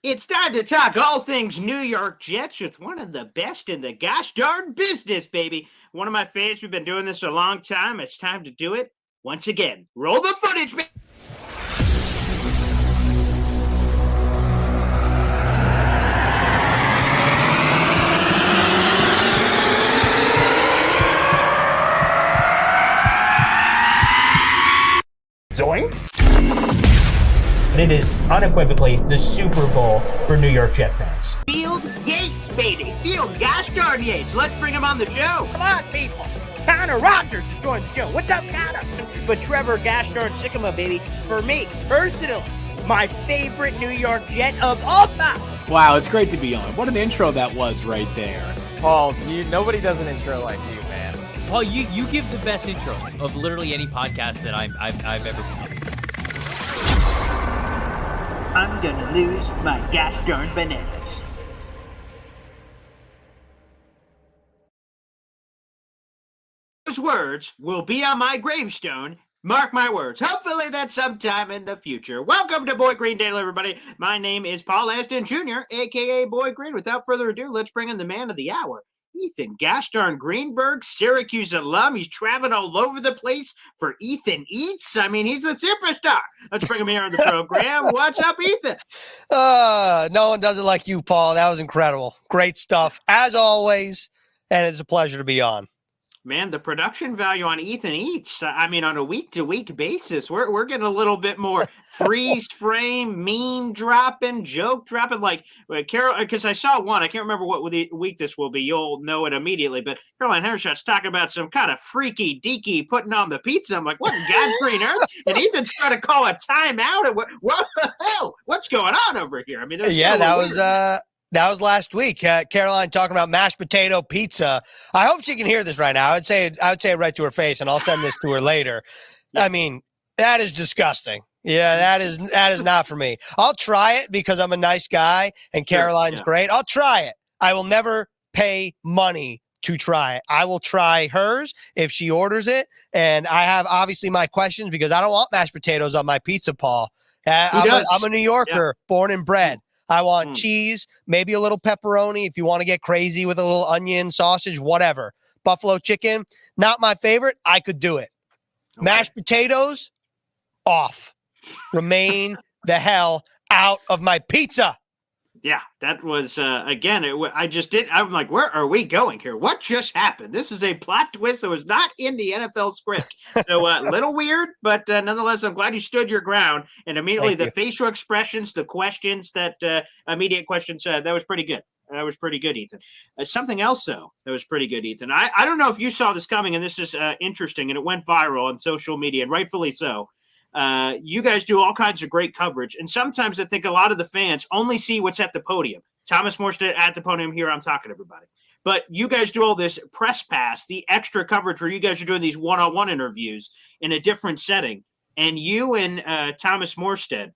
It's time to talk all things New York Jets with one of the best in the gosh darn business, baby. One of my faves. We've been doing this a long time. It's time to do it once again. Roll the footage, baby. Zoinks! It is unequivocally the Super Bowl for New York Jet fans. Field Yates, baby. Field gosh darn Yates. Let's bring him on the show. Come on, people. Aaron Rodgers is joining the show. What's up, Connor? But Trevor gosh darn Sycamore, baby, for me, personally, my favorite New York Jet of all time. Wow, it's great to be on. What an intro that was right there. Paul, nobody does an intro like you, man. Paul, you give the best intro of literally any podcast that I've ever been on. I'm gonna lose my gosh darn bananas. Those words will be on my gravestone. Mark my words. Hopefully that's sometime in the future. Welcome to Boy Green Daily, everybody. My name is Paul Aston Jr., a.k.a. Boy Green. Without further ado, let's bring in the man of the hour, Ethan gosh darn Greenberg, Syracuse alum. He's traveling all over the place for Ethan Eats. I mean, he's a superstar. Let's bring him here on the program. What's up, Ethan? No one does it like you, Paul. That was incredible. Great stuff, as always, and it's a pleasure to be on. Man, the production value on Ethan Eats, I mean, on a week-to-week basis, we're getting a little bit more freeze frame, meme dropping, joke dropping. Like, Carol, because I saw one, I can't remember what week this will be. You'll know it immediately. But Caroline Hendershot's talking about some kind of freaky deaky putting on the pizza. I'm like, what in God's green earth? And Ethan's trying to call a timeout. And what the hell? What's going on over here? I mean, that was last week. Caroline talking about mashed potato pizza. I hope she can hear this right now. I would say it right to her face, and I'll send this to her later. Yeah. I mean, that is disgusting. Yeah, that is not for me. I'll try it because I'm a nice guy, and Caroline's great. I'll try it. I will never pay money to try it. I will try hers if she orders it, and I have obviously my questions because I don't want mashed potatoes on my pizza, Paul. I'm a New Yorker, born and bred. I want cheese, maybe a little pepperoni if you want to get crazy with a little onion, sausage, whatever. Buffalo chicken, not my favorite. I could do it. Okay. Mashed potatoes, off. Remain the hell out of my pizza. Yeah, that was, again, I'm like, where are we going here? What just happened? This is a plot twist that was not in the NFL script. So a little weird, but nonetheless, I'm glad you stood your ground. And immediately facial expressions, the questions, immediate questions, that was pretty good. That was pretty good, Ethan. Something else, though, that was pretty good, Ethan. I don't know if you saw this coming, and this is interesting, and it went viral on social media, and rightfully so. You guys do all kinds of great coverage, and sometimes I think a lot of the fans only see what's at the podium. Thomas Morstead at the podium here, I'm talking to everybody. But you guys do all this press pass, the extra coverage where you guys are doing these one-on-one interviews in a different setting, and you and Thomas Morstead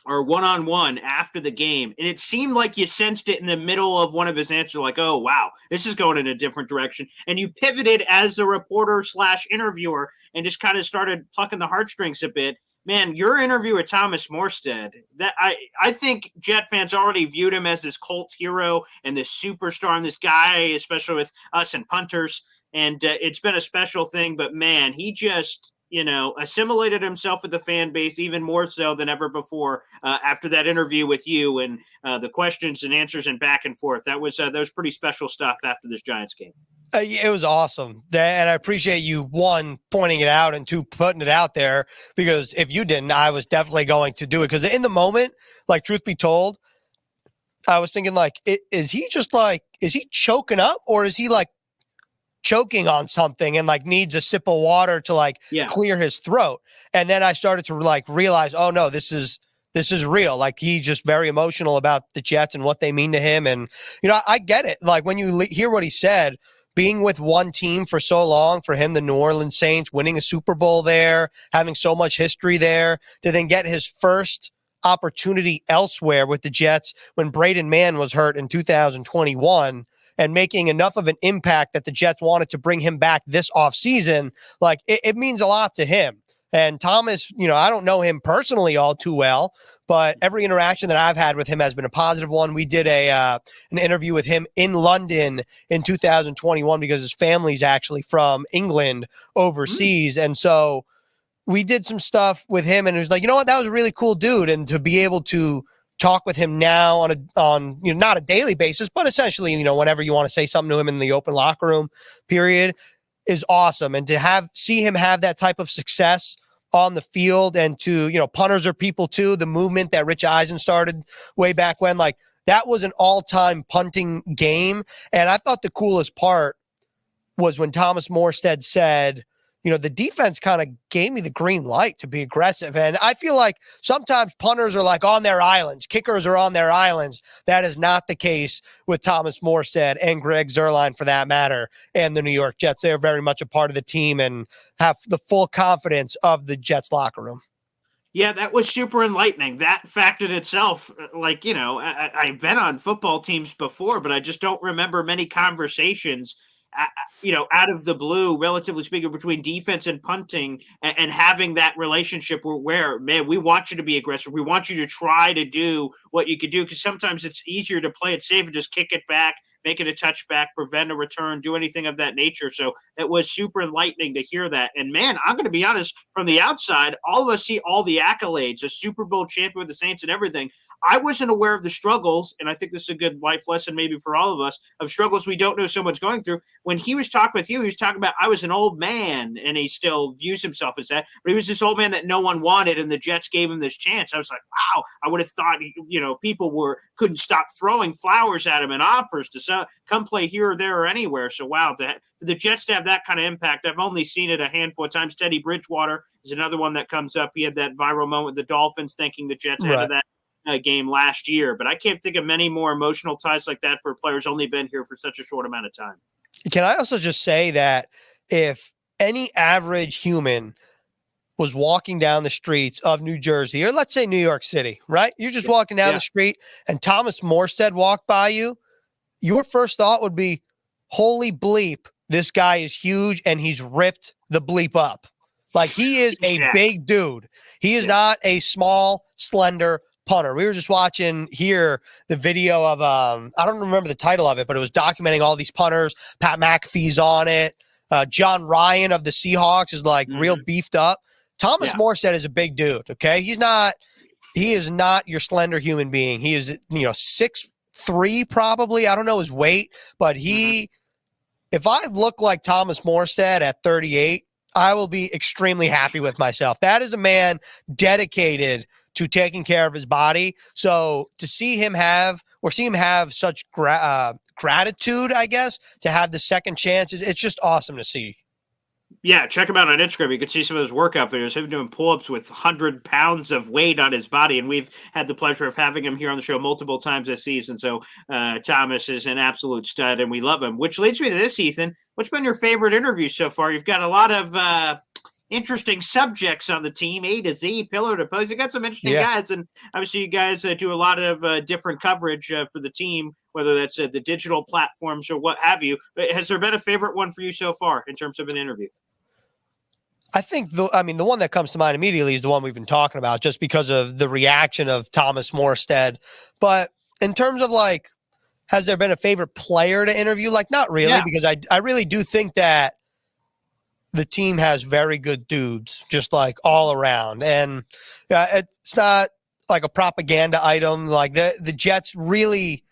are one-on-one after the game, and it seemed like you sensed it in the middle of one of his answers, like, oh, wow, this is going in a different direction. And you pivoted as a reporter / interviewer and just kind of started plucking the heartstrings a bit. Man, your interview with Thomas Morstead, that I think Jet fans already viewed him as this cult hero and this superstar and this guy, especially with us and punters. And it's been a special thing, but man, he just assimilated himself with the fan base even more so than ever before after that interview with you and the questions and answers and back and forth. That was pretty special stuff after this Giants game. It was awesome. And I appreciate you, one, pointing it out, and two, putting it out there, because if you didn't, I was definitely going to do it. Because in the moment, like, truth be told, I was thinking, like, is he choking up, or is he like choking on something and like needs a sip of water to clear his throat? And then I started to realize, oh no, this is real. Like, he's just very emotional about the Jets and what they mean to him. And, I get it. Like, when you hear what he said, being with one team for so long, for him, the New Orleans Saints, winning a Super Bowl there, having so much history there, to then get his first opportunity elsewhere with the Jets when Braden Mann was hurt in 2021, and making enough of an impact that the Jets wanted to bring him back this offseason, like, it means a lot to him. And Thomas, I don't know him personally all too well, but every interaction that I've had with him has been a positive one. We did an interview with him in London in 2021 because his family's actually from England overseas. And so we did some stuff with him, and it was like, you know what, that was a really cool dude. And to be able to talk with him now on not a daily basis, but essentially, whenever you want to say something to him in the open locker room period, is awesome. And to see him have that type of success on the field, and to, punters are people too, the movement that Rich Eisen started way back when, like, that was an all-time punting game. And I thought the coolest part was when Thomas Morstead said, the defense kind of gave me the green light to be aggressive. And I feel like sometimes punters are like on their islands, kickers are on their islands. That is not the case with Thomas Morstead and Greg Zuerlein, for that matter, and the New York Jets. They are very much a part of the team and have the full confidence of the Jets locker room. Yeah, that was super enlightening. That fact in itself, like, I've been on football teams before, but I just don't remember many conversations out of the blue, relatively speaking, between defense and punting, and having that relationship where, man, we want you to be aggressive. We want you to try to do what you could do, because sometimes it's easier to play it safe and just kick it back, make it a touchback, prevent a return, do anything of that nature. So it was super enlightening to hear that. And, man, I'm going to be honest, from the outside, all of us see all the accolades, a Super Bowl champion with the Saints and everything. I wasn't aware of the struggles, and I think this is a good life lesson maybe for all of us, of struggles we don't know someone's going through. When he was talking with you, he was talking about, I was an old man, and he still views himself as that, but he was this old man that no one wanted, and the Jets gave him this chance. I was like, wow, I would have thought, people couldn't stop throwing flowers at him and offers to come play here or there or anywhere. So, wow, for the Jets to have that kind of impact, I've only seen it a handful of times. Teddy Bridgewater is another one that comes up. He had that viral moment with the Dolphins, thanking the Jets out of that game last year, but I can't think of many more emotional ties like that for players only been here for such a short amount of time. Can I also just say that if any average human was walking down the streets of New Jersey, or let's say New York City, right? You're just walking down the street and Thomas Morstead walked by you, your first thought would be, holy bleep, this guy is huge and he's ripped the bleep up. Like, he is a big dude. He is not a small, slender punter. We were just watching here the video of I don't remember the title of it, but it was documenting all these punters. Pat McAfee's on it. John Ryan of the Seahawks is like real beefed up. Thomas Morstead is a big dude. Okay, he is not your slender human being. He is 6'3" probably. I don't know his weight, but if I look like Thomas Morstead at 38, I will be extremely happy with myself. That is a man dedicated to taking care of his body. So to see him have such gratitude, I guess, to have the second chance, it's just awesome to see. Yeah, check him out on Instagram. You can see some of his workout videos, him doing pull-ups with 100 pounds of weight on his body, and we've had the pleasure of having him here on the show multiple times this season. So Thomas is an absolute stud, and we love him. Which leads me to this, Ethan. What's been your favorite interview so far? You've got a lot of interesting subjects on the team, A to Z, pillar to post. You got some interesting guys, and obviously you guys do a lot of different coverage for the team, whether that's the digital platforms or what have you. But has there been a favorite one for you so far in terms of an interview? I think the one that comes to mind immediately is the one we've been talking about, just because of the reaction of Thomas Morstead. But in terms of, like, has there been a favorite player to interview? Like, not really, because I really do think that the team has very good dudes, just like all around. And it's not like a propaganda item. Like the Jets really,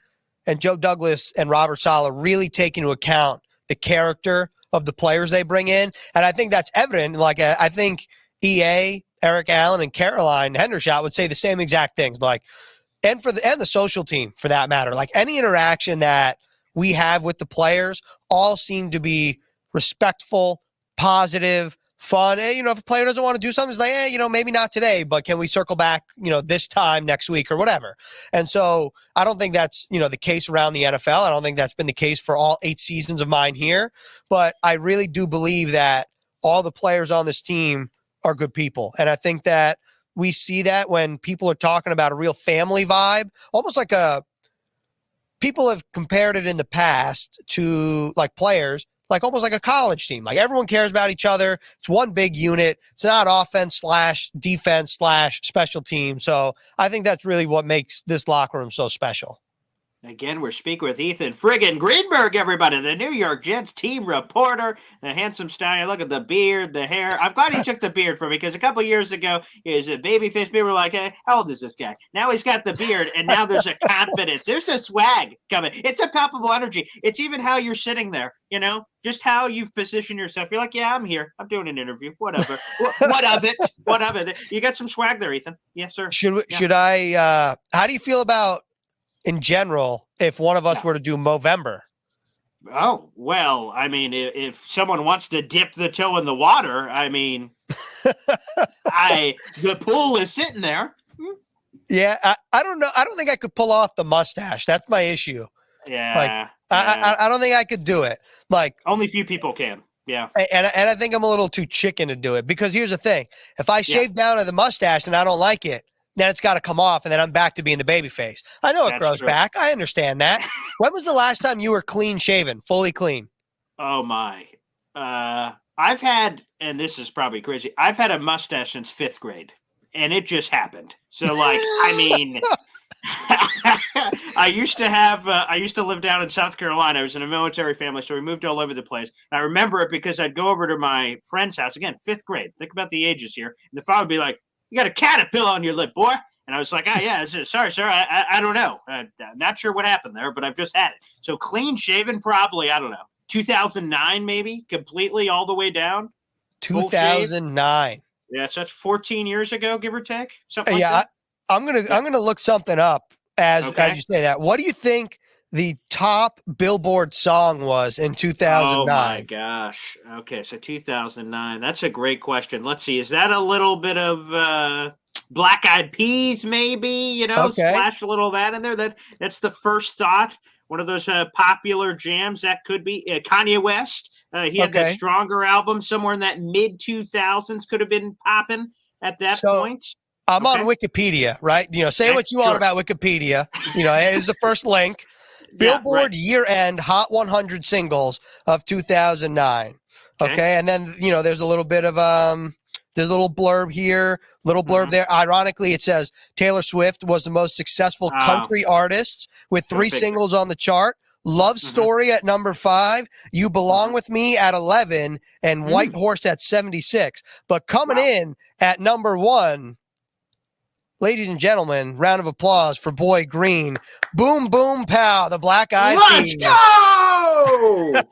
and Joe Douglas and Robert Saleh really take into account the character of the players they bring in. And I think that's evident. Like, I think EA, Eric Allen, and Caroline Hendershot would say the same exact things. Like, and the social team, for that matter. Like, any interaction that we have with the players all seem to be respectful, positive, fun. Hey, if a player doesn't want to do something, it's like, hey, maybe not today, but can we circle back, this time next week or whatever. And so I don't think that's, the case around the NFL. I don't think that's been the case for all 8 seasons of mine here, but I really do believe that all the players on this team are good people. And I think that we see that when people are talking about a real family vibe, almost like people have compared it in the past to, like, players like almost like a college team. Like everyone cares about each other. It's one big unit. It's not offense / defense / special team. So I think that's really what makes this locker room so special. Again, we're speaking with Ethan friggin' Greenberg, everybody, the New York Jets team reporter, the handsome stallion. Look at the beard, the hair. I'm glad he took the beard for me because a couple years ago, he was a baby face. People were like, hey, how old is this guy? Now he's got the beard, and now there's a confidence. There's a swag coming. It's a palpable energy. It's even how you're sitting there, you know, just how you've positioned yourself. You're like, yeah, I'm here. I'm doing an interview. Whatever. What of it? What of it? You got some swag there, Ethan. Yes, sir. Should I how do you feel about in general, if one of us were to do Movember? Oh, well, I mean, if someone wants to dip the toe in the water, I mean, the pool is sitting there. Yeah, I don't know. I don't think I could pull off the mustache. That's my issue. Yeah. I don't think I could do it. Like only few people can. Yeah. And I think I'm a little too chicken to do it because here's the thing. If I shave down to the mustache and I don't like it, then it's got to come off, and then I'm back to being the baby face. I know it grows back. I understand that. When was the last time you were clean shaven, fully clean? Oh, my. I've had, and this is probably crazy, I've had a mustache since 5th grade, and it just happened. So, like, I mean, I used to live down in South Carolina. I was in a military family, so we moved all over the place. And I remember it because I'd go over to my friend's house, again, 5th grade. Think about the ages here. And the father would be like, you got a caterpillar on your lip, boy. And I was like, oh, yeah, sorry, sir. I don't know. I'm not sure what happened there, but I've just had it. So clean shaven, probably, I don't know, 2009 maybe, completely all the way down. 2009. Yeah, so that's 14 years ago, give or take. Something like that. I'm gonna look something up as you say that. What do you think the top Billboard song was in 2009? Oh my gosh. Okay, so 2009. That's a great question. Let's see. Is that a little bit of Black Eyed Peas, maybe? You know, splash a little of that in there. That's the first thought. One of those popular jams that could be Kanye West. He had that Stronger album somewhere in that mid 2000s. Could have been popping at that point. I'm on Wikipedia, right? You know, say what you want about Wikipedia. You know, here's the first link. Billboard year-end Hot 100 singles of 2009. Okay, and then you know there's a little bit of there's a little blurb here, little blurb there. Ironically, it says Taylor Swift was the most successful country artist with 3 singles on the chart. Love Story at number 5, You Belong With Me at 11, and White Horse at 76. But coming in at number 1. Ladies and gentlemen, round of applause for Boy Green. Boom, boom, pow, the Black Eyed Peas. Let's go!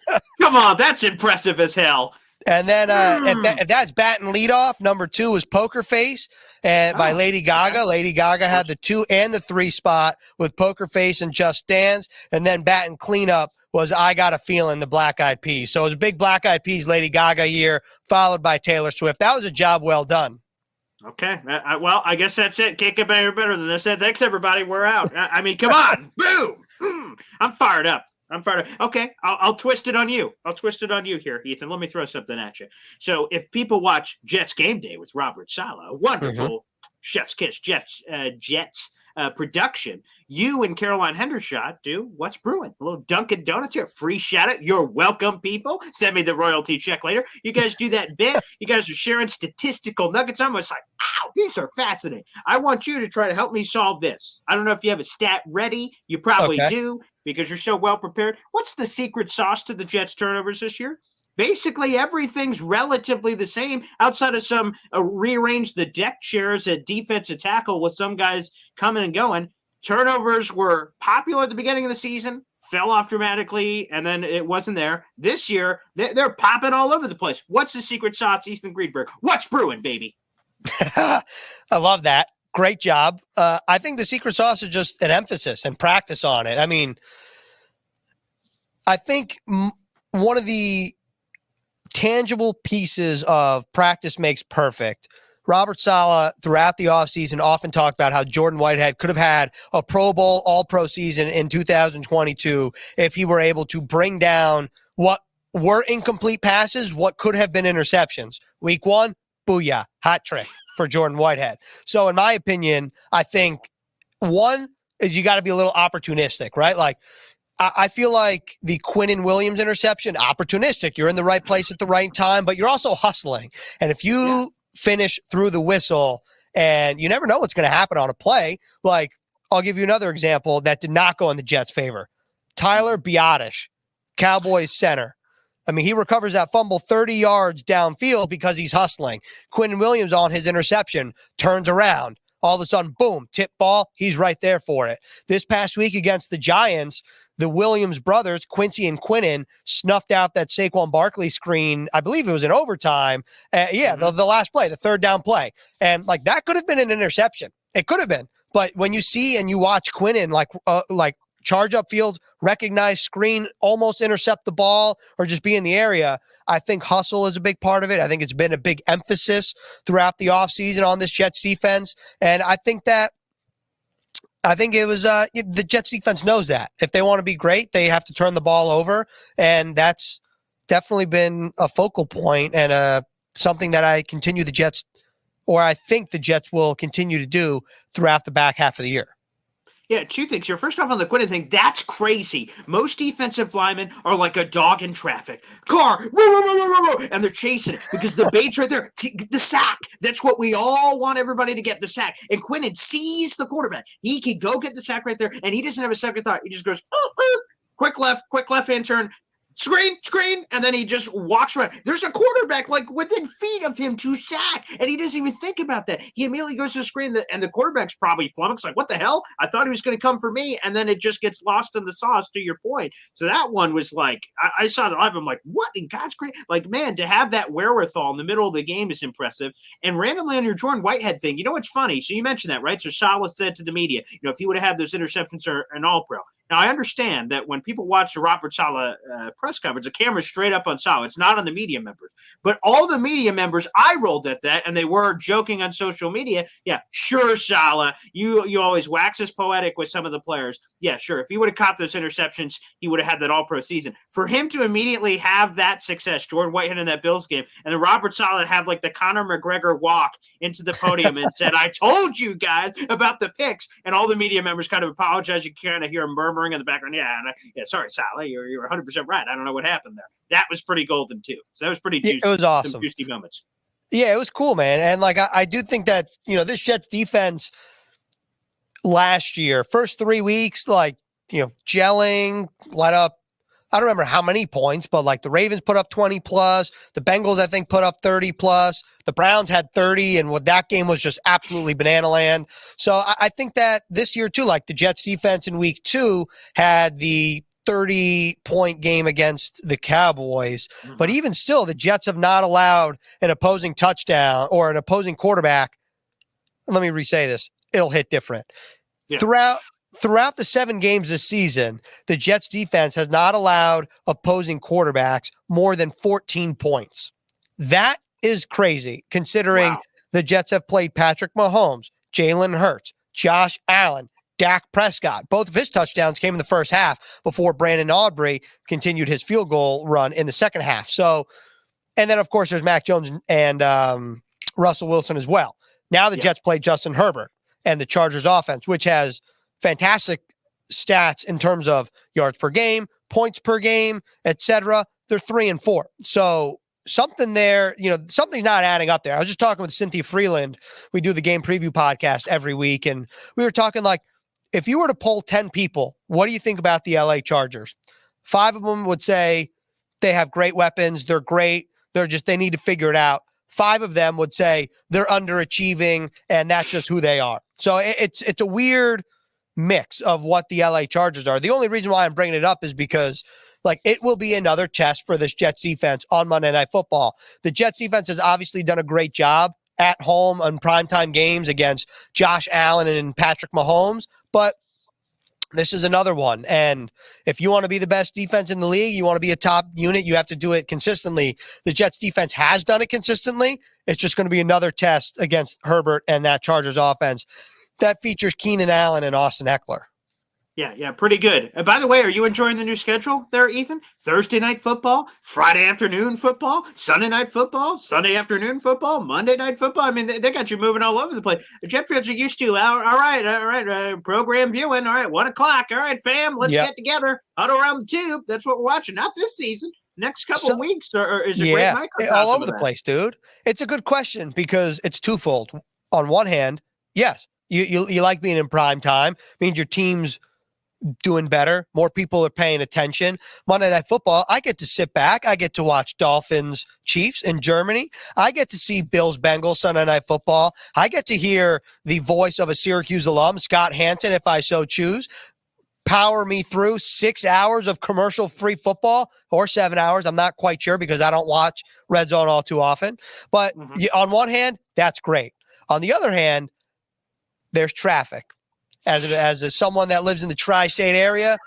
Come on, that's impressive as hell. And then if that's batting leadoff, number 2 is Poker Face by Lady Gaga. Lady Gaga had the 2 and the 3 spot with Poker Face and Just Dance. And then batting cleanup was I Got a Feeling, the Black Eyed Peas. So it was a big Black Eyed Peas, Lady Gaga year, followed by Taylor Swift. That was a job well done. Okay. Well, I guess that's it. Can't get better than this. Thanks, everybody. We're out. I mean, come on. Boom. I'm fired up. Okay. I'll twist it on you. I'll twist it on you here, Ethan. Let me throw something at you. So if people watch Jets Game Day with Robert Saleh, a wonderful Chef's Kiss, Jets production, you and Caroline Hendershot do What's Brewing? A little Dunkin' Donuts here. Free shout out. You're welcome, people. Send me the royalty check later. You guys do that bit. You guys are sharing statistical nuggets. I'm just like, wow, these are fascinating. I want you to try to help me solve this. I don't know if you have a stat ready. You probably do because you're so well prepared. What's the secret sauce to the Jets turnovers this year? Basically, everything's relatively the same outside of some rearrange the deck chairs at defensive tackle with some guys coming and going. Turnovers were popular at the beginning of the season, fell off dramatically, and then it wasn't there. This year, they're popping all over the place. What's the secret sauce, Ethan Greenberg? What's brewing, baby? I love that. Great job. I think the secret sauce is just an emphasis and practice on it. I mean, I think one of the tangible pieces of practice makes perfect. Robert Saleh, throughout the offseason, often talked about how Jordan Whitehead could have had a Pro Bowl, All-Pro season in 2022 if he were able to bring down what were incomplete passes, what could have been interceptions. Week 1, booyah, hot trick for Jordan Whitehead. So in my opinion, I think one is you got to be a little opportunistic, right? Like I feel like the Quinnen Williams interception, opportunistic. You're in the right place at the right time, but you're also hustling. And if you finish through the whistle, and you never know what's going to happen on a play, like I'll give you another example that did not go in the Jets' favor. Tyler Biadasz, Cowboys center. I mean, he recovers that fumble 30 yards downfield because he's hustling. Quinnen Williams on his interception turns around. All of a sudden, boom, tip ball. He's right there for it. This past week against the Giants, the Williams brothers, Quincy and Quinnen, snuffed out that Saquon Barkley screen. I believe it was in overtime. The last play, the third down play. And like that could have been an interception. It could have been. But when you see and you watch Quinnen like charge up field, recognize screen, almost intercept the ball or just be in the area, I think hustle is a big part of it. I think it's been a big emphasis throughout the offseason on this Jets defense. And I think it was the Jets defense knows that. If they want to be great, they have to turn the ball over. And that's definitely been a focal point and something that I think the Jets will continue to do throughout the back half of the year. Yeah, two things here. First off, on the Quinnen thing, that's crazy. Most defensive linemen are like a dog in traffic. Car, and they're chasing it because the bait's right there. The sack. That's what we all want everybody to get, the sack. And Quinnen sees the quarterback. He can go get the sack right there, and he doesn't have a second thought. He just goes, quick left hand turn. Screen, and then he just walks around. There's a quarterback like within feet of him to sack, and he doesn't even think about that. He immediately goes to the screen, and the quarterback's probably flummoxed, like, what the hell? I thought he was going to come for me, and then it just gets lost in the sauce, to your point. So that one was like, I saw the live, I'm like, what in God's great? Like, man, to have that wherewithal in the middle of the game is impressive. And randomly on your Jordan Whitehead thing, you know what's funny? So you mentioned that, right? So Saleh said to the media, if he would have had those interceptions or an all-pro. Now, I understand that when people watch the Robert Saleh press conference, the camera's straight up on Saleh. It's not on the media members. But all the media members, I rolled at that, and they were joking on social media. Yeah, sure, Saleh. You always wax as poetic with some of the players. Yeah, sure. If he would have caught those interceptions, he would have had that all-pro season. For him to immediately have that success, Jordan Whitehead in that Bills game, and then Robert Saleh have like the Conor McGregor walk into the podium and said, I told you guys about the picks, and all the media members kind of apologize. You kind of hear them murmuring in the background. Sorry, Saleh, you're 100% right. I don't know what happened there. That was pretty golden too. So that was pretty juicy. It was awesome. Some juicy moments. Yeah, it was cool, man. And like I do think that this Jets defense last year, first 3 weeks, gelling, let up. I don't remember how many points, but like the Ravens put up 20 plus, the Bengals I think put up 30 plus, the Browns had 30, and that game was just absolutely banana land. So I think that this year too, like the Jets defense in week 2 had the 30-point game against the Cowboys, but even still, the Jets have not allowed an opposing touchdown or an opposing quarterback. Let me re-say this. It'll hit different. Yeah. Throughout the 7 games this season, the Jets defense has not allowed opposing quarterbacks more than 14 points. That is crazy considering the Jets have played Patrick Mahomes, Jalen Hurts, Josh Allen, Dak Prescott. Both of his touchdowns came in the first half before Brandon Aubrey continued his field goal run in the second half. So, and then of course there's Mac Jones and Russell Wilson as well. Now the Jets play Justin Herbert and the Chargers offense, which has fantastic stats in terms of yards per game, points per game, etc. They're 3-4. So something there, something's not adding up there. I was just talking with Cynthia Freeland. We do the game preview podcast every week. And we were talking like, if you were to poll 10 people, what do you think about the LA Chargers? 5 of them would say they have great weapons. They're great. They need to figure it out. 5 of them would say they're underachieving and that's just who they are. So it's a weird mix of what the LA Chargers are. The only reason why I'm bringing it up is because it will be another test for this Jets defense on Monday Night Football. The Jets defense has obviously done a great job at home on primetime games against Josh Allen and Patrick Mahomes, but this is another one. And if you want to be the best defense in the league, you want to be a top unit, you have to do it consistently. The Jets defense has done it consistently. It's just going to be another test against Herbert and that Chargers offense that features Keenan Allen and Austin Eckler. Yeah, pretty good. By the way, are you enjoying the new schedule there, Ethan? Thursday night football, Friday afternoon football, Sunday night football, Sunday afternoon football, Monday night football. I mean, they got you moving all over the place. The Jet fans are used to, all right, program viewing. All right, 1 o'clock. All right, fam, let's get together, huddle around the tube. That's what we're watching. Not this season. Next couple of weeks is a great microcosm all over the that. place, dude. It's a good question because it's twofold. On one hand, yes, you like being in prime time. Means your team's doing better. More people are paying attention. Monday Night Football, I get to sit back. I get to watch Dolphins Chiefs in Germany. I get to see Bills Bengals Sunday Night Football. I get to hear the voice of a Syracuse alum, Scott Hansen, if I so choose, power me through 6 hours of commercial-free football, or 7 hours. I'm not quite sure because I don't watch Red Zone all too often. But on one hand, that's great. On the other hand, there's traffic. As someone that lives in the tri-state area,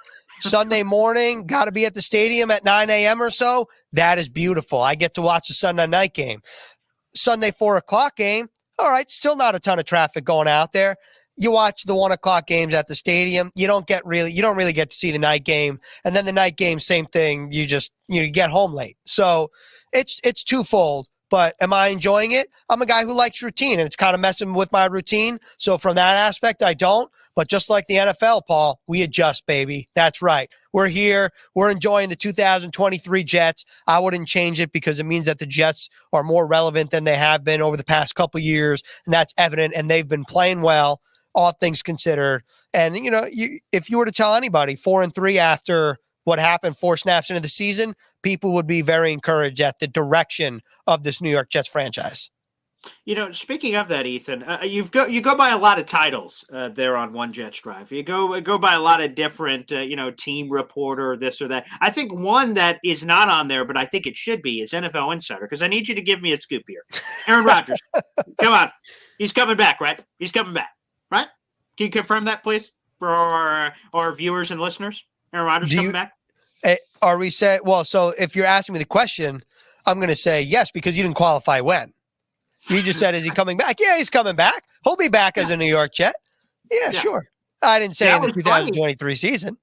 Sunday morning, got to be at the stadium at 9 a.m. or so. That is beautiful. I get to watch the Sunday night game. Sunday 4 o'clock game, all right, still not a ton of traffic going out there. You watch the 1 o'clock games at the stadium. You don't really get to see the night game. And then the night game, same thing. You get home late. So it's twofold. But am I enjoying it? I'm a guy who likes routine, and it's kind of messing with my routine. So from that aspect, I don't. But just like the NFL, Paul, we adjust, baby. That's right. We're here. We're enjoying the 2023 Jets. I wouldn't change it because it means that the Jets are more relevant than they have been over the past couple years, and that's evident, and they've been playing well, all things considered. And, if you were to tell anybody 4-3 after what happened 4 snaps into the season, people would be very encouraged at the direction of this New York Jets franchise. Speaking of that, Ethan, you go by a lot of titles there on One Jets Drive. You go by a lot of different, team reporter, this or that. I think one that is not on there, but I think it should be, is NFL Insider, because I need you to give me a scoop here. Aaron Rodgers, come on, he's coming back, right? He's coming back, right? Can you confirm that, please, for our viewers and listeners? Aaron Rodgers coming back? Are we saying, well, so if you're asking me the question, I'm going to say yes, because you didn't qualify when. You just said, is he coming back? Yeah, he's coming back. He'll be back as a New York Jet. Yeah, sure. I didn't say in the 2023 season.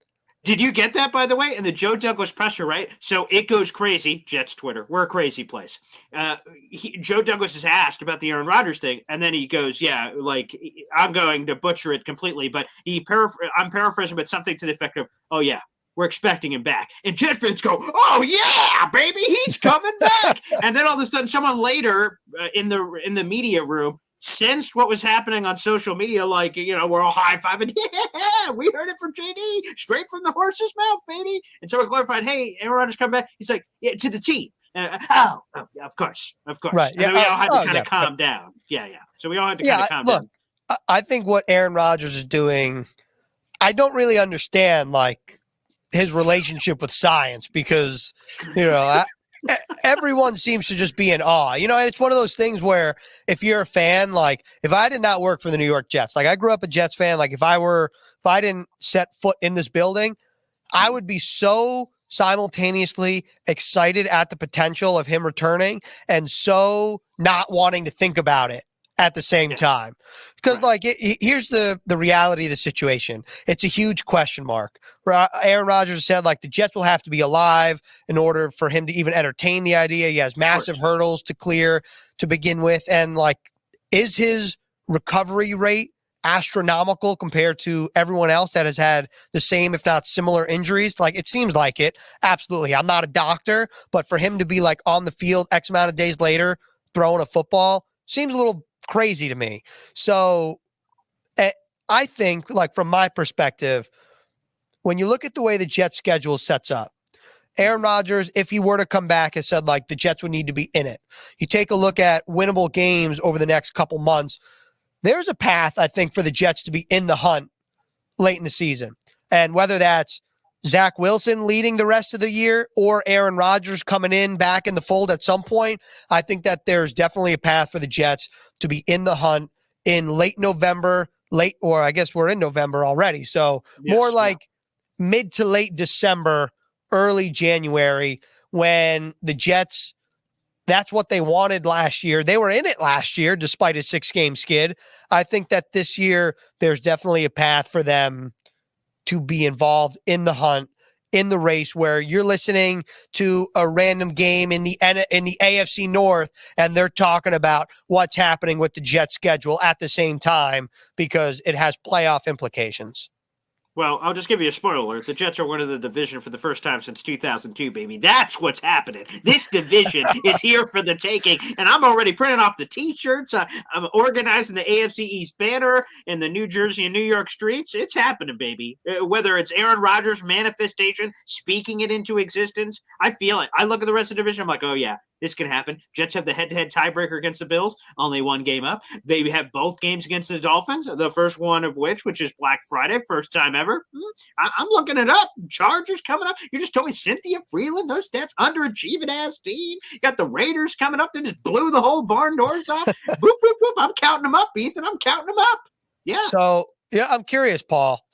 Did you get that, by the way? In the Joe Douglas presser, right? So it goes crazy. Jets Twitter. We're a crazy place. Joe Douglas is asked about the Aaron Rodgers thing, and then he goes, yeah, like, I'm going to butcher it completely, but I'm paraphrasing, but something to the effect of, oh, yeah, we're expecting him back. And Jet fans go, oh, yeah, baby, he's coming back. And then all of a sudden, someone later in the media room sensed what was happening on social media, like, we're all high-fiving. Yeah, we heard it from JD, straight from the horse's mouth, baby. And so we clarified, hey, Aaron Rodgers come back. He's like, yeah, to the team. Yeah, of course. Right. And then we all had to kind of calm down. Yeah. So we all had to kind of calm down. I think what Aaron Rodgers is doing, I don't really understand, like, his relationship with science, because, everyone seems to just be in awe, and it's one of those things where if you're a fan, like, if I did not work for the New York Jets, like, I grew up a Jets fan, like, if I didn't set foot in this building, I would be so simultaneously excited at the potential of him returning and so not wanting to think about it at the same time. Because, here's the reality of the situation. It's a huge question mark. Aaron Rodgers said, like, the Jets will have to be alive in order for him to even entertain the idea. He has massive hurdles to clear to begin with. And, like, is his recovery rate astronomical compared to everyone else that has had the same, if not similar, injuries? Like, it seems like it. Absolutely. I'm not a doctor, but for him to be, like, on the field X amount of days later throwing a football seems a little crazy to me. So I think, like, from my perspective, when you look at the way the Jets schedule sets up, Aaron Rodgers, if he were to come back, has said, like, the Jets would need to be in it. You take a look at winnable games over the next couple months, there's a path, I think, for the Jets to be in the hunt late in the season. And whether that's Zach Wilson leading the rest of the year or Aaron Rodgers coming in back in the fold at some point, I think that there's definitely a path for the Jets to be in the hunt in late November, or I guess we're in November already. So more like mid to late December, early January, when the Jets, that's what they wanted last year. They were in it last year, despite a 6-game skid. I think that this year there's definitely a path for them to be involved in the hunt, in the race, where you're listening to a random game in the AFC North and they're talking about what's happening with the Jets schedule at the same time because it has playoff implications. Well, I'll just give you a spoiler alert. The Jets are winning the division for the first time since 2002, baby. That's what's happening. This division is here for the taking, and I'm already printing off the T-shirts. I'm organizing the AFC East banner in the New Jersey and New York streets. It's happening, baby. Whether it's Aaron Rodgers' manifestation, speaking it into existence, I feel it. I look at the rest of the division, I'm like, oh, yeah. This can happen. Jets have the head-to-head tiebreaker against the Bills, only one game up. They have both games against the Dolphins, the first one of which is Black Friday, first time ever. I'm looking it up. Chargers coming up. You just told me Cynthia Freeland, those stats, underachieving-ass team. You got the Raiders coming up. They just blew the whole barn doors off. Boop, boop, boop. I'm counting them up, Ethan. I'm counting them up. Yeah. So, I'm curious, Paul,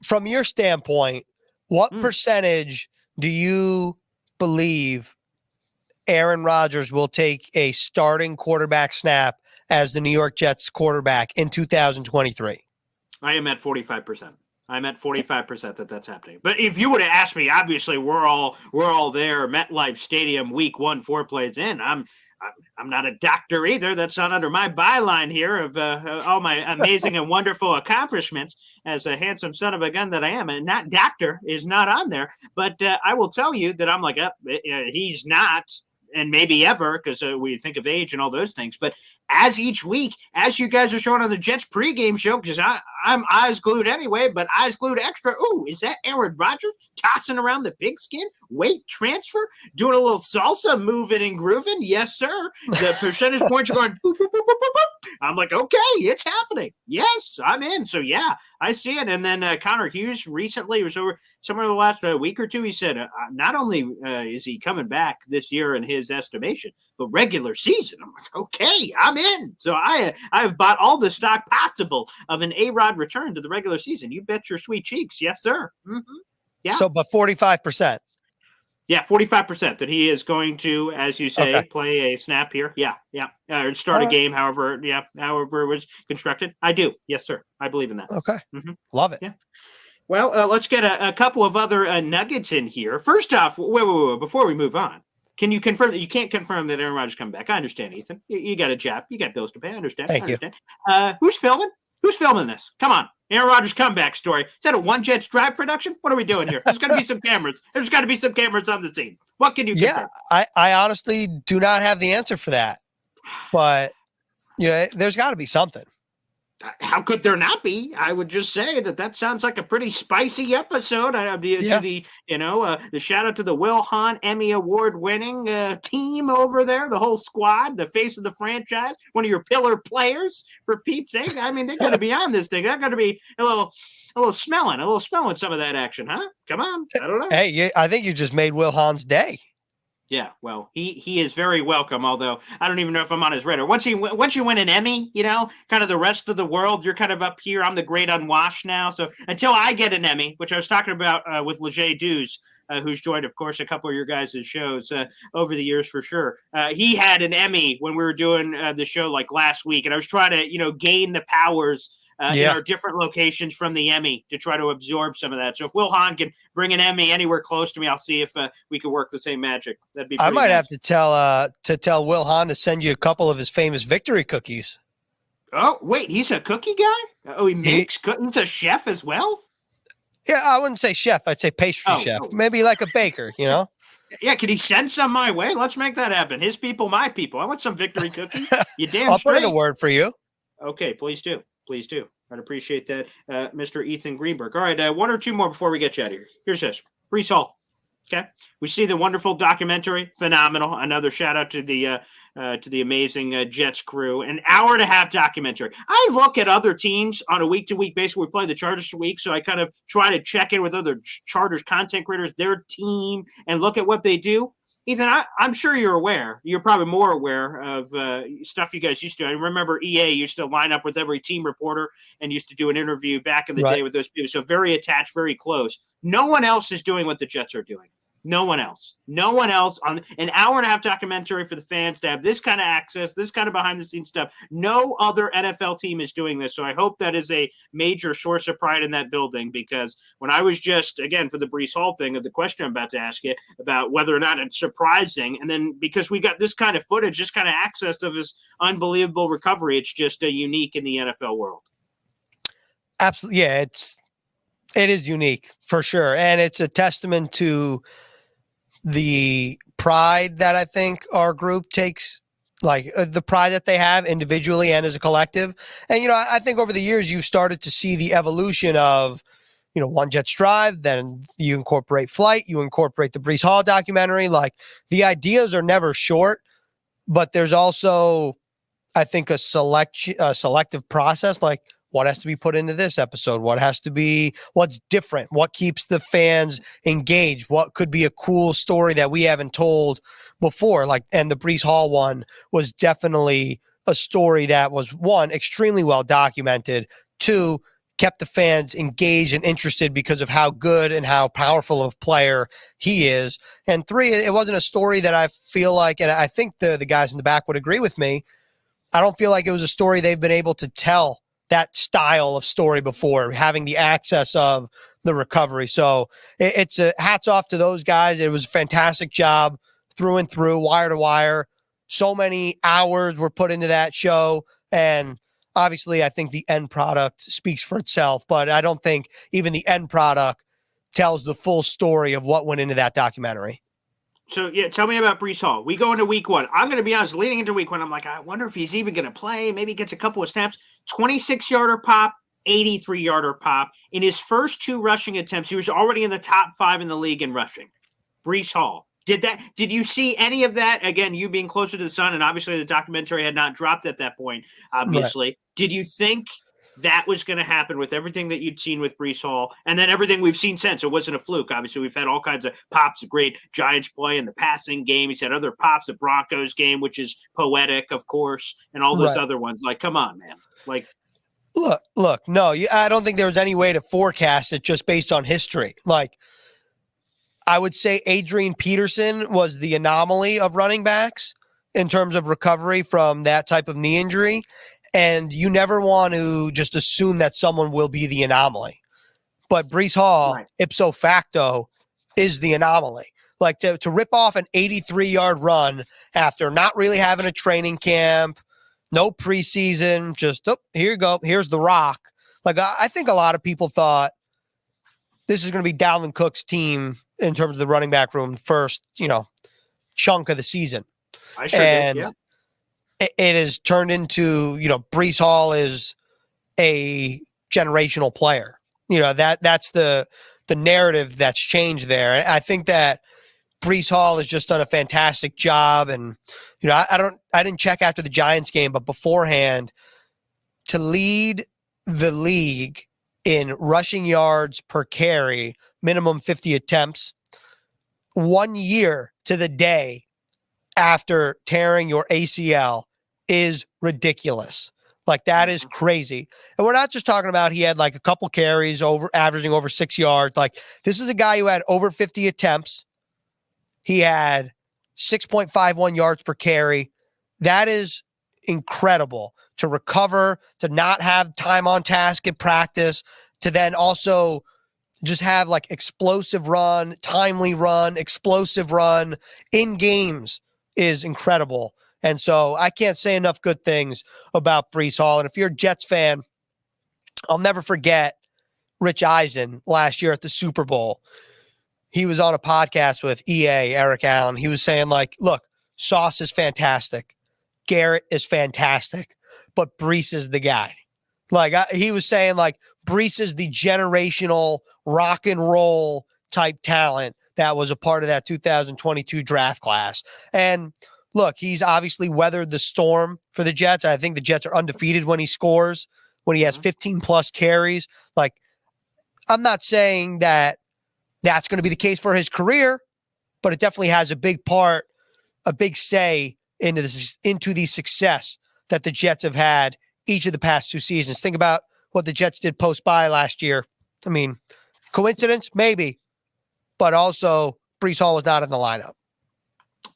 from your standpoint, what percentage do you believe Aaron Rodgers will take a starting quarterback snap as the New York Jets quarterback in 2023? I am at 45%. I'm at 45% that's happening. But if you would have asked me, obviously we're all there, MetLife Stadium, week 1, 4 plays in. I'm not a doctor either. That's not under my byline here of all my amazing and wonderful accomplishments as a handsome son of a gun that I am. And not doctor is not on there. But I will tell you that I'm like, he's not. And maybe ever, because we think of age and all those things. But as each week, as you guys are showing on the Jets pregame show, because I'm eyes glued anyway, but eyes glued extra. Ooh, is that Aaron Rodgers tossing around the pigskin? Weight transfer? Doing a little salsa, moving and grooving? Yes, sir. The percentage points are going boop, boop, boop, boop, boop, boop. I'm like, okay, it's happening. Yes, I'm in. So, yeah, I see it. And then Connor Hughes recently was over somewhere in the last week or two. He said not only is he coming back this year in his estimation, but regular season. I'm like, okay, I'm in. So I've bought all the stock possible of an A-Rod return to the regular season. You bet your sweet cheeks. Yes, sir. Mm-hmm. Yeah. So, but 45%. Yeah, 45% that he is going to, as you say, play a snap here. Yeah. Start a game, however it was constructed. I do. Yes, sir. I believe in that. Okay. Mm-hmm. Love it. Yeah. Well, let's get a couple of other nuggets in here. First off, wait, before we move on, can you confirm that you can't confirm that Aaron Rodgers coming back? I understand, Ethan. You got a job. You got bills to pay. I understand. Thank you. Who's filming? Who's filming this? Come on. Aaron Rodgers comeback story. Is that a One Jets Drive production? What are we doing here? There's got to be some cameras. There's got to be some cameras on the scene. What can you confirm? Yeah, I honestly do not have the answer for that. But, there's got to be something. How could there not be? I would just say that sounds like a pretty spicy episode. The shout out to the Will Hahn Emmy Award winning team over there, the whole squad, the face of the franchise, one of your pillar players, for Pete's sake. I mean, they're going to be on this thing. They're going to be a little smelling some of that action, huh? Come on, I don't know. Hey, I think you just made Will Hahn's day. Yeah, well, he is very welcome, although I don't even know if I'm on his radar. Once you win an Emmy, kind of the rest of the world, you're kind of up here. I'm the great unwashed now. So until I get an Emmy, which I was talking about with Leger Dews, who's joined, of course, a couple of your guys' shows over the years for sure. He had an Emmy when we were doing the show like last week, and I was trying to, gain the powers in our different locations from the Emmy to try to absorb some of that. So if Will Hahn can bring an Emmy anywhere close to me, I'll see if we can work the same magic. That'd be. I might have to tell Will Hahn to send you a couple of his famous victory cookies. Oh wait, he's a cookie guy. Oh, he makes cookies. He's a chef as well. Yeah, I wouldn't say chef. I'd say pastry chef. Maybe like a baker. Yeah, can he send some my way? Let's make that happen. His people, my people. I want some victory cookies. You damn I'll straight. put in a word for you. Okay, please do. Please do. I'd appreciate that, Mr. Ethan Greenberg. All right, one or two more before we get you out of here. Here's this. Breece Hall. Okay. We see the wonderful documentary. Phenomenal. Another shout out to the amazing Jets crew. An hour and a half documentary. I look at other teams on a week-to-week basis. We play the Chargers a week, so I kind of try to check in with other Chargers content creators, their team, and look at what they do. Ethan, I'm sure you're aware. You're probably more aware of stuff you guys used to. I remember EA used to line up with every team reporter and used to do an interview back in the day with those people. So very attached, very close. No one else is doing what the Jets are doing. No one else. No one else on an hour and a half documentary for the fans to have this kind of access, this kind of behind the scenes stuff. No other NFL team is doing this. So I hope that is a major source of pride in that building, because when I was just, again, for the Breece Hall thing of the question I'm about to ask you about whether or not it's surprising. And then because we got this kind of footage, this kind of access of his unbelievable recovery, it's just a unique in the NFL world. Absolutely. Yeah, it is unique for sure. And it's a testament to the pride that I think our group takes, like the pride that they have individually and as a collective. And, you know, I think over the years, you've started to see the evolution of, you know, One Jets Drive, then you incorporate Flight, you incorporate the Breece Hall documentary. Like, the ideas are never short, but there's also, I think, a selective process. Like, what has to be put into this episode? What's different? What keeps the fans engaged? What could be a cool story that we haven't told before? Like, and the Breece Hall one was definitely a story that was, one, extremely well documented, two, kept the fans engaged and interested because of how good and how powerful of a player he is. And three, it wasn't a story that I feel like, and I think the guys in the back would agree with me, I don't feel like it was a story they've been able to tell that style of story before, having the access of the recovery. So it's a hats off to those guys. It was a fantastic job through and through, wire to wire. So many hours were put into that show. And obviously, I think the end product speaks for itself, but I don't think even the end product tells the full story of what went into that documentary. So, yeah, tell me about Breece Hall. We go into week one. I'm going to be honest, leading into week one, I'm like, I wonder if he's even going to play. Maybe he gets a couple of snaps. 26-yarder pop, 83-yarder pop. In his first two rushing attempts, he was already in the top 5 in the league in rushing. Breece Hall. Did you see any of that? Again, you being closer to the sun, and obviously the documentary had not dropped at that point, obviously. Right. Did you think that was going to happen with everything that you'd seen with Breece Hall and then everything we've seen since? It wasn't a fluke. Obviously, we've had all kinds of pops, a great Giants play in the passing game. He's had other pops, the Broncos game, which is poetic, of course, and all those other ones. Like, come on, man. Like, look, no, I don't think there was any way to forecast it just based on history. Like, I would say Adrian Peterson was the anomaly of running backs in terms of recovery from that type of knee injury. And you never want to just assume that someone will be the anomaly. But Breece Hall, ipso facto, is the anomaly. Like, to rip off an 83-yard run after not really having a training camp, no preseason, just, here you go, here's the rock. Like, I think a lot of people thought this is going to be Dalvin Cook's team in terms of the running back room, first, chunk of the season. I sure did, yeah. It has turned into, Breece Hall is a generational player. That's the narrative that's changed there. I think that Breece Hall has just done a fantastic job. And, I didn't check after the Giants game, but beforehand, to lead the league in rushing yards per carry, minimum 50 attempts, 1 year to the day after tearing your ACL is ridiculous. Like, that is crazy. And we're not just talking about he had like a couple carries averaging over 6 yards. Like, this is a guy who had over 50 attempts. He had 6.51 yards per carry. That is incredible to recover, to not have time on task in practice, to then also just have like explosive run, timely run, explosive run in games is incredible. And so I can't say enough good things about Breece Hall. And if you're a Jets fan, I'll never forget Rich Eisen last year at the Super Bowl. He was on a podcast with Eric Allen. He was saying, like, look, Sauce is fantastic. Garrett is fantastic. But Breece is the guy. Like, he was saying, like, Breece is the generational rock and roll type talent that was a part of that 2022 draft class. And look, he's obviously weathered the storm for the Jets. I think the Jets are undefeated when he scores, when he has 15 plus carries. Like, I'm not saying that that's going to be the case for his career, but it definitely has a big part, a big say into the success that the Jets have had each of the past 2 seasons. Think about what the Jets did post-bye last year. I mean, coincidence? Maybe. But also, Breece Hall was not in the lineup.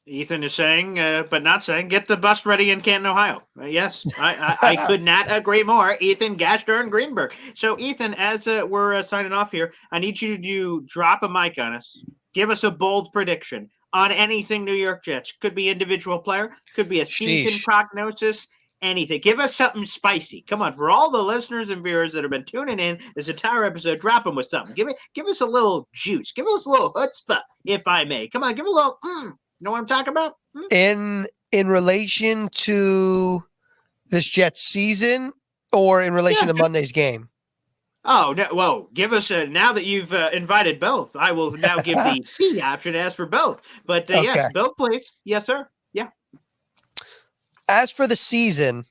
Ethan is saying, but not saying, get the bus ready in Canton, Ohio. Yes, I could not agree more. Ethan Gaston Greenberg. So, Ethan, as we're signing off here, I need you to drop a mic on us. Give us a bold prediction on anything New York Jets. Could be individual player, could be a season prognosis, anything. Give us something spicy. Come on, for all the listeners and viewers that have been tuning in this entire episode, drop them with something. Give us a little juice. Give us a little chutzpah, if I may. Come on, give a little. You know what I'm talking about? In relation to this Jets season, or in relation to Monday's game? Oh, no, well, give us now that you've invited both, I will now give the C option as for both. But yes, both, please. Yes, sir. Yeah. As for the season,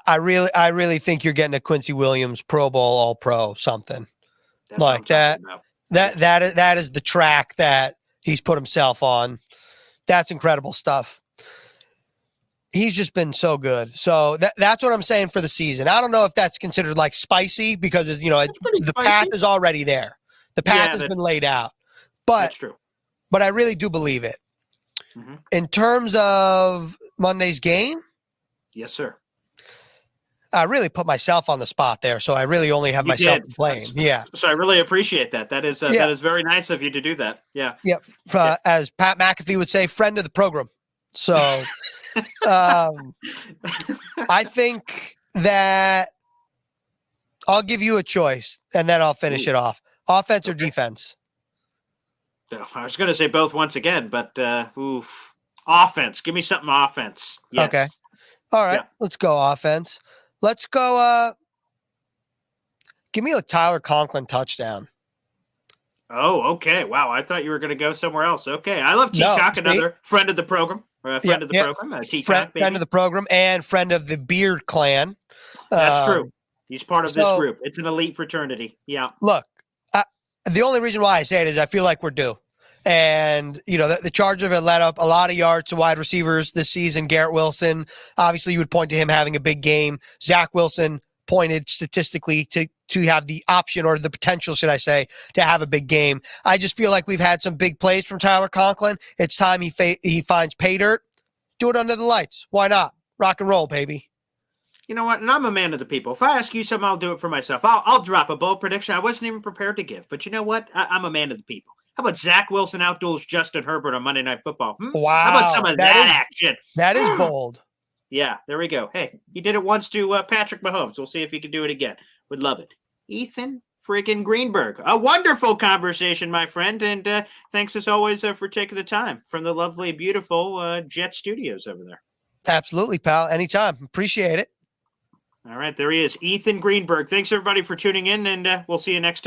I really think you're getting a Quincy Williams Pro Bowl, All Pro, something like that. That is the track that he's put himself on. That's incredible stuff. He's just been so good. So that's what I'm saying for the season. I don't know if that's considered like spicy because the path is already there. The path has been laid out. But that's true. But I really do believe it. In terms of Monday's game, yes, sir. I really put myself on the spot there, so I really only have myself to blame. Yeah. So I really appreciate that. That is very nice of you to do that. Yeah. Yep. As Pat McAfee would say, friend of the program. So I think that I'll give you a choice, and then I'll finish it off. Offense or defense? I was going to say both once again, but offense. Give me something offense. Yes. Okay. All right. Let's go offense. Let's go. Give me a Tyler Conklin touchdown. Oh, okay. Wow. I thought you were going to go somewhere else. Okay. I love T-Cock, another friend of the program. Friend of the program. T-Cock, friend of the program and friend of the Beard Clan. That's true. He's part of this group. It's an elite fraternity. Yeah. Look, the only reason why I say it is I feel like we're due. And, the Chargers have let up a lot of yards to wide receivers this season. Garrett Wilson, obviously you would point to him having a big game. Zach Wilson pointed statistically to have the option, or the potential, should I say, to have a big game. I just feel like we've had some big plays from Tyler Conklin. It's time he finds pay dirt. Do it under the lights. Why not? Rock and roll, baby. You know what? And I'm a man of the people. If I ask you something, I'll do it for myself. I'll drop a bold prediction I wasn't even prepared to give. But you know what? I'm a man of the people. How about Zach Wilson outduels Justin Herbert on Monday Night Football? Wow. How about some of that action? That is bold. Yeah, there we go. Hey, he did it once to Patrick Mahomes. We'll see if he can do it again. Would love it. Ethan freaking Greenberg. A wonderful conversation, my friend. And thanks as always for taking the time from the lovely, beautiful Jet Studios over there. Absolutely, pal. Anytime. Appreciate it. All right, there he is. Ethan Greenberg. Thanks, everybody, for tuning in, and we'll see you next time.